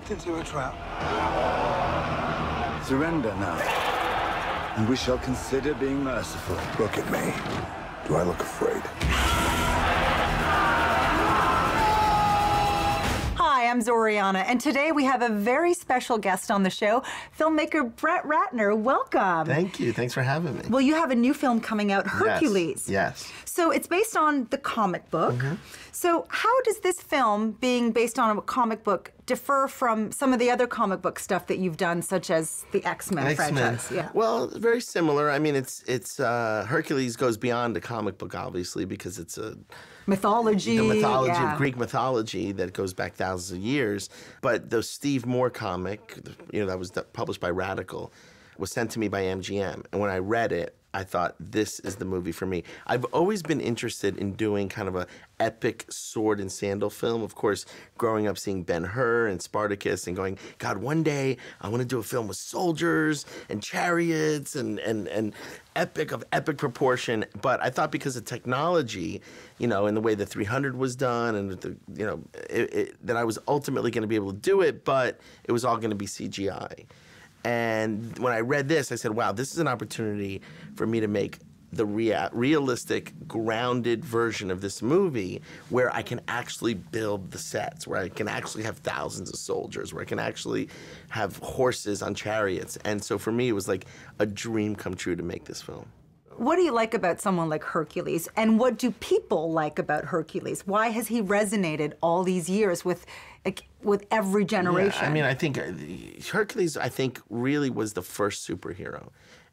walked into a trap. Surrender now, and we shall consider being merciful. Look at me. Do I look afraid? Hi, I'm Zorianna, and today we have a very special guest on the show, filmmaker Brett Ratner. Welcome. Thank you. Thanks for having me. Well, you have a new film coming out, Hercules. Yes. So it's based on the comic book. So how does this film, being based on a comic book, differ from some of the other comic book stuff that you've done, such as the X-Men franchise? Yeah. Well, very similar. I mean, it's Hercules goes beyond the comic book, obviously, because it's a mythology. The mythology yeah. of Greek mythology that goes back thousands of years. But the Steve Moore comic, that was published by Radical, was sent to me by MGM, and when I read it, I thought, this is the movie for me. I've always been interested in doing kind of a epic sword and sandal film. Of course, growing up seeing Ben-Hur and Spartacus and going, God, one day I want to do a film with soldiers and chariots and epic proportion. But I thought because of technology, and the way the 300 was done and that I was ultimately going to be able to do it, but it was all going to be CGI. And when I read this, I said, wow, this is an opportunity for me to make the realistic, grounded version of this movie where I can actually build the sets, where I can actually have thousands of soldiers, where I can actually have horses on chariots. And so for me, it was like a dream come true to make this film. What do you like about someone like Hercules, and what do people like about Hercules? Why has he resonated all these years with every generation? Yeah, I mean, I think Hercules, really was the first superhero.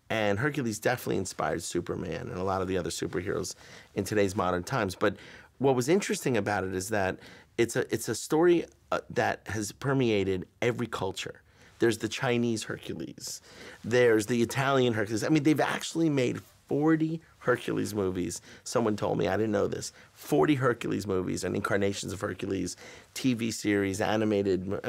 And Hercules definitely inspired Superman and a lot of the other superheroes in today's modern times. But what was interesting about it is that it's a story that has permeated every culture. There's the Chinese Hercules. There's the Italian Hercules. I mean, they've actually made 40 Hercules movies. Someone told me, I didn't know this, 40 Hercules movies and incarnations of Hercules, TV series, animated,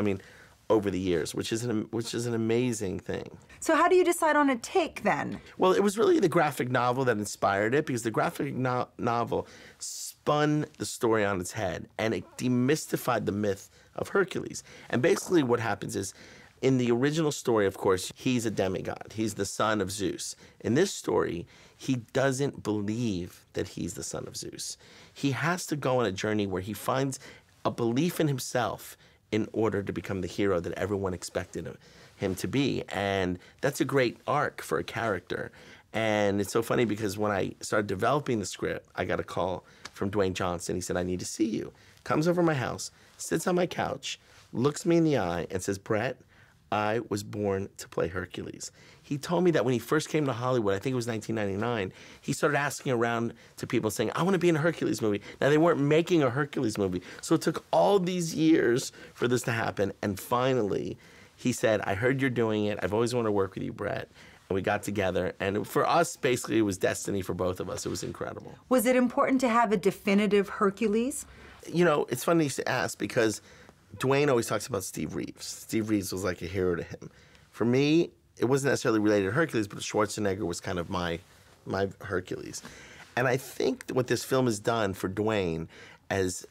over the years, which is an amazing thing. So how do you decide on a take then? Well, it was really the graphic novel that inspired it, because the graphic novel spun the story on its head and it demystified the myth of Hercules. And basically what happens is, in the original story, of course, he's a demigod. He's the son of Zeus. In this story, he doesn't believe that he's the son of Zeus. He has to go on a journey where he finds a belief in himself in order to become the hero that everyone expected him to be. And that's a great arc for a character. And it's so funny because when I started developing the script, I got a call from Dwayne Johnson. He said, I need to see you. Comes over to my house, sits on my couch, looks me in the eye and says, Brett, I was born to play Hercules. He told me that when he first came to Hollywood, I think it was 1999, he started asking around to people saying, I want to be in a Hercules movie. Now, they weren't making a Hercules movie. So it took all these years for this to happen. And finally, he said, I heard you're doing it. I've always wanted to work with you, Brett. And we got together. And for us, basically, it was destiny for both of us. It was incredible. Was it important to have a definitive Hercules? It's funny to ask because Dwayne always talks about Steve Reeves. Steve Reeves was like a hero to him. For me, it wasn't necessarily related to Hercules, but Schwarzenegger was kind of my Hercules. And I think what this film has done for Dwayne has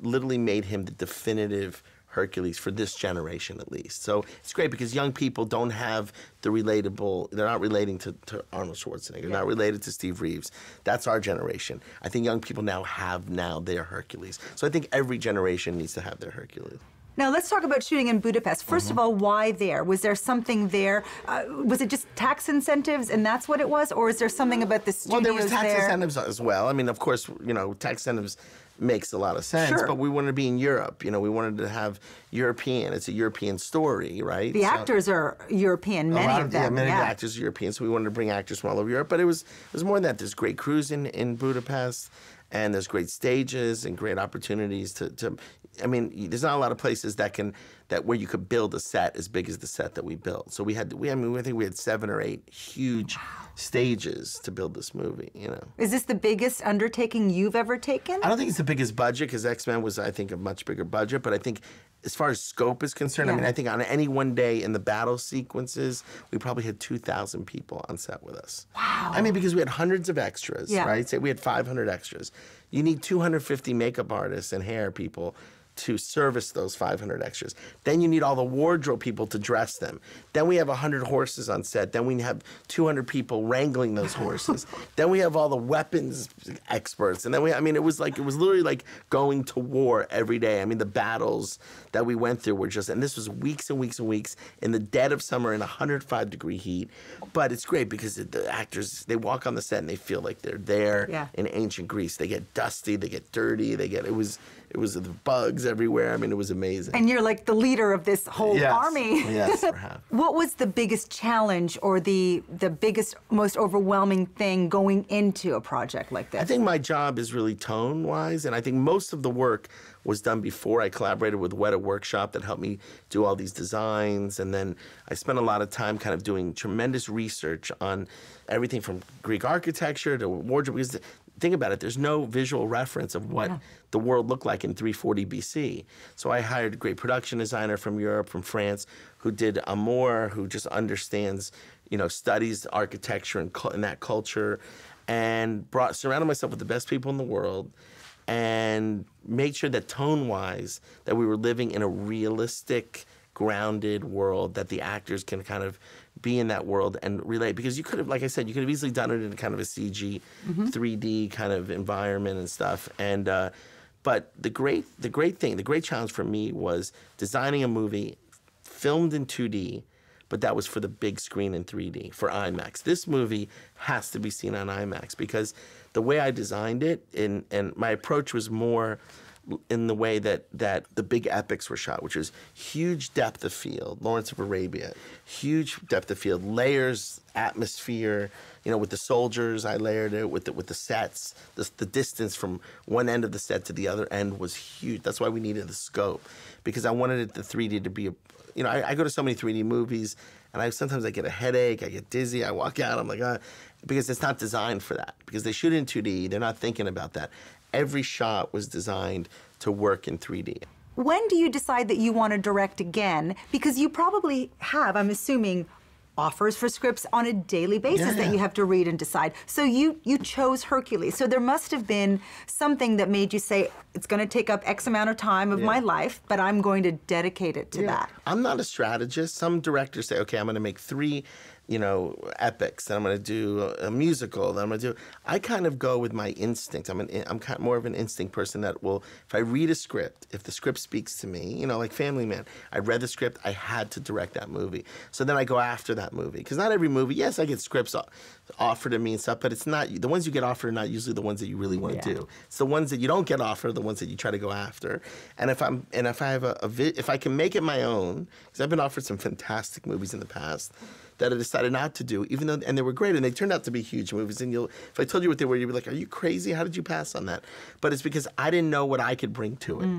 literally made him the definitive Hercules for this generation, at least. So it's great because young people don't have the relatable, they're not relating to Arnold Schwarzenegger, they're not related to Steve Reeves. That's our generation. I think young people now have their Hercules. So I think every generation needs to have their Hercules. Now, let's talk about shooting in Budapest. First of all, why there? Was there something there? Was it just tax incentives and that's what it was? Or is there something about the studios there? Well, there was tax incentives as well. I mean, of course, tax incentives makes a lot of sense, sure. But we wanted to be in Europe. We wanted to have European. It's a European story, right? The actors are European, many of them. Many of the actors are European, so we wanted to bring actors from all over Europe. But it was more than that. There's great crews in Budapest, and there's great stages and great opportunities to I mean, there's not a lot of places where you could build a set as big as the set that we built. So I think we had 7 or 8 huge stages to build this movie, Is this the biggest undertaking you've ever taken? I don't think it's the biggest budget, because X-Men was, I think, a much bigger budget, but I think as far as scope is concerned, I think on any one day in the battle sequences, we probably had 2,000 people on set with us. Wow. I mean, because we had hundreds of extras, right? Say we had 500 extras. You need 250 makeup artists and hair people to service those 500 extras. Then you need all the wardrobe people to dress them. Then we have 100 horses on set. Then we have 200 people wrangling those horses. Then we have all the weapons experts. And then I mean, it was literally like going to war every day. I mean, the battles that we went through were just, and this was weeks and weeks and weeks in the dead of summer in 105-degree heat. But it's great because the actors, they walk on the set and they feel like they're there in ancient Greece. They get dusty, they get dirty, it was the bugs everywhere. I mean, it was amazing. And you're like the leader of this whole army. Yes, perhaps. What was the biggest challenge or the biggest, most overwhelming thing going into a project like this? I think my job is really tone-wise, and I think most of the work was done before. I collaborated with Weta Workshop that helped me do all these designs, and then I spent a lot of time kind of doing tremendous research on everything from Greek architecture to wardrobe. Because think about it, there's no visual reference of what the world looked like in 340 BC. So I hired a great production designer from Europe, from France, who did Amour, who just understands, studies architecture and that culture, and surrounded myself with the best people in the world, and made sure that tone-wise, that we were living in a realistic, grounded world, that the actors can kind of be in that world and relate. Because you could have, like I said, you could have easily done it in kind of a CG, 3D kind of environment and stuff. And but the great challenge for me was designing a movie filmed in 2D, but that was for the big screen in 3D, for IMAX. This movie has to be seen on IMAX because the way I designed it, and my approach was more in the way that the big epics were shot, which was huge depth of field, Lawrence of Arabia, huge depth of field, layers, atmosphere, with the soldiers, I layered it with the sets. The distance from one end of the set to the other end was huge. That's why we needed the scope, because I wanted the 3D to be I go to so many 3D movies, and sometimes I get a headache, I get dizzy, I walk out, I'm like, because it's not designed for that. Because they shoot in 2D, they're not thinking about that. Every shot was designed to work in 3D. When do you decide that you want to direct again? Because you probably have, I'm assuming, offers for scripts on a daily basis that you have to read and decide. So you chose Hercules. So there must have been something that made you say, it's going to take up X amount of time of my life, but I'm going to dedicate it to that. I'm not a strategist. Some directors say, okay, I'm going to make 3 epics, then I'm going to do a musical, then I'm going to do... I kind of go with my instinct. I'm kind of more of an instinct person that will, if I read a script, if the script speaks to me, like Family Man, I read the script, I had to direct that movie. So then I go after that movie. Because not every movie, yes, I get scripts offered to me and stuff, but it's not, the ones you get offered are not usually the ones that you really want to do. It's the ones that you don't get offered, the ones that you try to go after. And if I can make it my own, because I've been offered some fantastic movies in the past, that I decided not to do, even though, and they were great, and they turned out to be huge movies. And if I told you what they were, you'd be like, are you crazy? How did you pass on that? But it's because I didn't know what I could bring to it.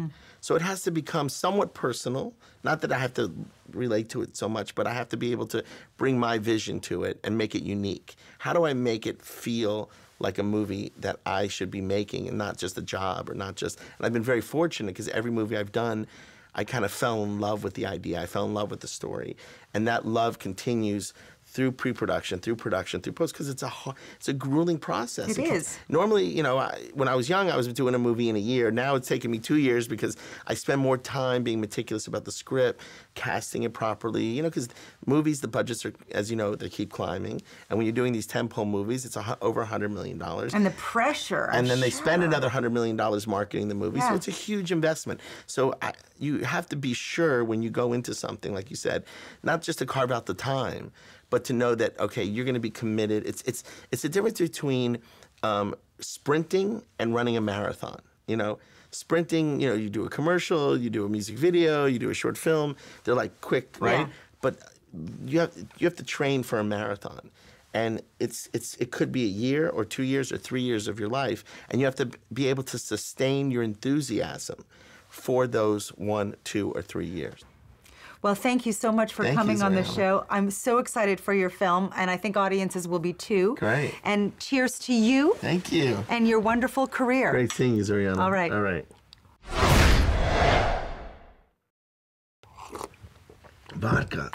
So it has to become somewhat personal. Not that I have to relate to it so much, but I have to be able to bring my vision to it and make it unique. How do I make it feel like a movie that I should be making and not just a job or not just... And I've been very fortunate because every movie I've done, I kind of fell in love with the idea. I fell in love with the story. And that love continues through pre-production, through production, through post, because it's a grueling process. It is. Normally, when I was young, I was doing a movie in a year. Now it's taken me 2 years because I spend more time being meticulous about the script, casting it properly. Because movies, the budgets are, as you know, they keep climbing. And when you're doing these tentpole movies, it's over $100 million. And the pressure. And then they spend another $100 million marketing the movie. So it's a huge investment. So you have to be sure when you go into something, like you said, not just to carve out the time, but to know that, okay, you're going to be committed. It's the difference between sprinting and running a marathon. Sprinting, you do a commercial, you do a music video, you do a short film. They're like quick, right? But you have to train for a marathon. And it could be a year or 2 years or 3 years of your life. And you have to be able to sustain your enthusiasm for those 1, 2, or 3 years. Well, thank you so much for coming on the show. I'm so excited for your film, and I think audiences will be too. Great. And cheers to you. Thank you. And your wonderful career. Great seeing you, Zorianna. All right. All right. Vodka.